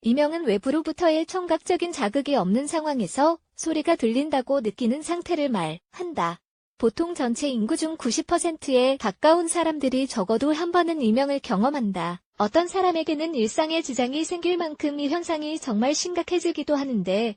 이명은 외부로부터의 청각적인 자극이 없는 상황에서 소리가 들린다고 느끼는 상태를 말한다. 보통 전체 인구 중 90%에 가까운 사람들이 적어도 한 번은 이명을 경험한다. 어떤 사람에게는 일상에 지장이 생길 만큼 이 현상이 정말 심각해지기도 하는데,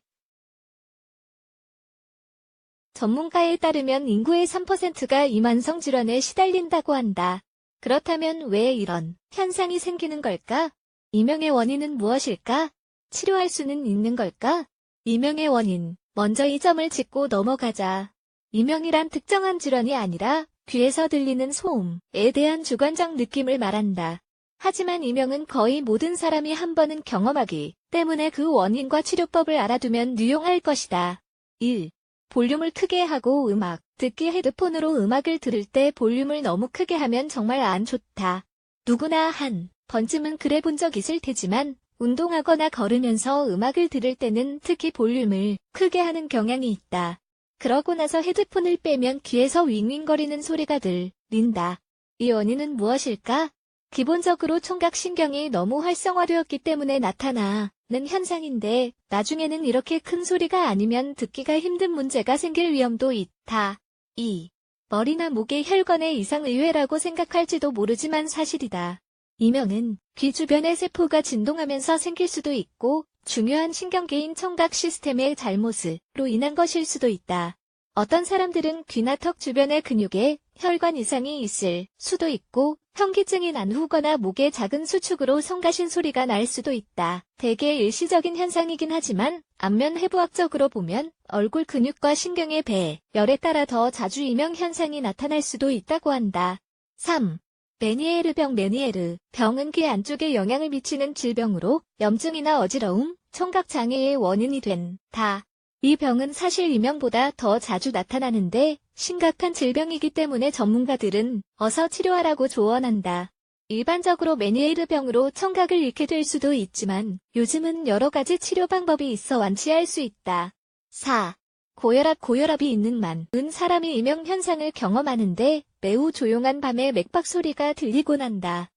전문가에 따르면 인구의 3%가 이 만성 질환에 시달린다고 한다. 그렇다면 왜 이런 현상이 생기는 걸까? 이명의 원인은 무엇일까? 치료할 수는 있는 걸까? 이명의 원인, 먼저 이 점을 짚고 넘어가자. 이명이란 특정한 질환이 아니라 귀에서 들리는 소음에 대한 주관적 느낌을 말한다. 하지만 이명은 거의 모든 사람이 한 번은 경험하기 때문에 그 원인과 치료법을 알아두면 유용할 것이다. 1. 볼륨을 크게 하고 음악 듣기. 헤드폰으로 음악을 들을 때 볼륨을 너무 크게 하면 정말 안 좋다. 누구나 한 번쯤은 그래 본 적 있을 테지만 운동하거나 걸으면서 음악을 들을 때는 특히 볼륨을 크게 하는 경향이 있다. 그러고 나서 헤드폰을 빼면 귀에서 윙윙거리는 소리가 들린다. 이 원인은 무엇일까? 기본적으로 청각신경이 너무 활성화되었기 때문에 나타나는 현상인데, 나중에는 이렇게 큰 소리가 아니면 듣기가 힘든 문제가 생길 위험도 있다. 2. 머리나 목의 혈관의 이상. 의외라고 생각할지도 모르지만 사실이다. 이명은 귀 주변의 세포가 진동하면서 생길 수도 있고, 중요한 신경계인 청각 시스템의 잘못으로 인한 것일 수도 있다. 어떤 사람들은 귀나 턱 주변의 근육에 혈관 이상이 있을 수도 있고, 현기증이 난 후거나 목의 작은 수축으로 성가신 소리가 날 수도 있다. 대개 일시적인 현상이긴 하지만 안면 해부학적으로 보면 얼굴 근육과 신경의 배열에 따라 더 자주 이명 현상이 나타날 수도 있다고 한다. 3. 메니에르병. 메니에르 병은 귀 안쪽에 영향을 미치는 질병으로 염증이나 어지러움, 청각장애의 원인이 된다. 이 병은 사실 이명보다 더 자주 나타나는데 심각한 질병이기 때문에 전문가들은 어서 치료하라고 조언한다. 일반적으로 메니에르병으로 청각을 잃게 될 수도 있지만 요즘은 여러 가지 치료 방법이 있어 완치할 수 있다. 4. 고혈압. 고혈압이 있는 많은 사람이 이명 현상을 경험하는데 매우 조용한 밤에 맥박 소리가 들리곤 한다.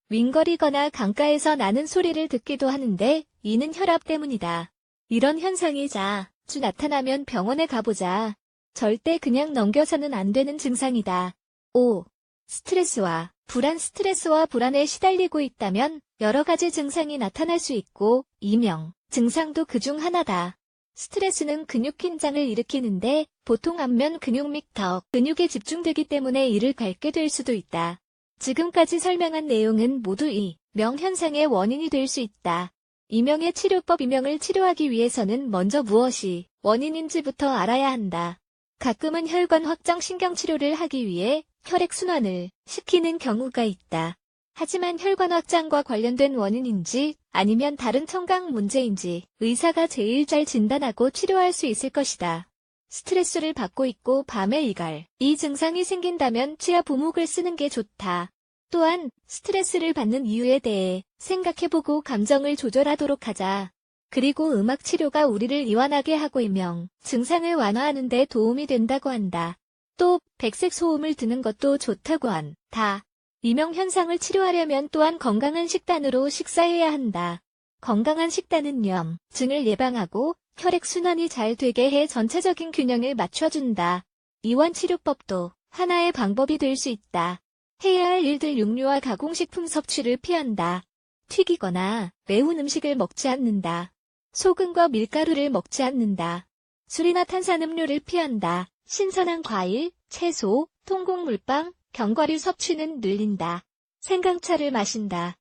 윙거리거나 강가에서 나는 소리를 듣기도 하는데 이는 혈압 때문이다. 이런 현상이 자주 나타나면 병원에 가보자. 절대 그냥 넘겨서는 안 되는 증상이다. 5. 스트레스와 불안. 스트레스와 불안에 시달리고 있다면 여러 가지 증상이 나타날 수 있고 이명 증상도 그중 하나다. 스트레스는 근육 긴장을 일으키는데 보통 안면 근육 및 턱 근육에 집중되기 때문에 이를 곪게 될 수도 있다. 지금까지 설명한 내용은 모두 이명 현상의 원인이 될 수 있다. 이명의 치료법. 이명을 치료하기 위해서는 먼저 무엇이 원인인지부터 알아야 한다. 가끔은 혈관 확장 신경치료를 하기 위해 혈액순환을 시키는 경우가 있다. 하지만 혈관 확장과 관련된 원인인지 아니면 다른 청각 문제인지 의사가 제일 잘 진단하고 치료할 수 있을 것이다. 스트레스를 받고 있고 밤에 이 증상이 생긴다면 치아 부목을 쓰는 게 좋다. 또한 스트레스를 받는 이유에 대해 생각해보고 감정을 조절하도록 하자. 그리고 음악 치료가 우리를 이완하게 하고 이명 증상을 완화하는 데 도움이 된다고 한다. 또 백색 소음을 듣는 것도 좋다고 한다. 이명 현상을 치료하려면 또한 건강한 식단으로 식사해야 한다. 건강한 식단은 염증을 예방하고 혈액순환이 잘 되게 해 전체적인 균형을 맞춰준다. 이완 치료법도 하나의 방법이 될 수 있다. 해야 할 일들. 육류와 가공식품 섭취를 피한다. 튀기거나 매운 음식을 먹지 않는다. 소금과 밀가루를 먹지 않는다. 술이나 탄산음료를 피한다. 신선한 과일, 채소, 통곡물빵, 견과류 섭취는 늘린다. 생강차를 마신다.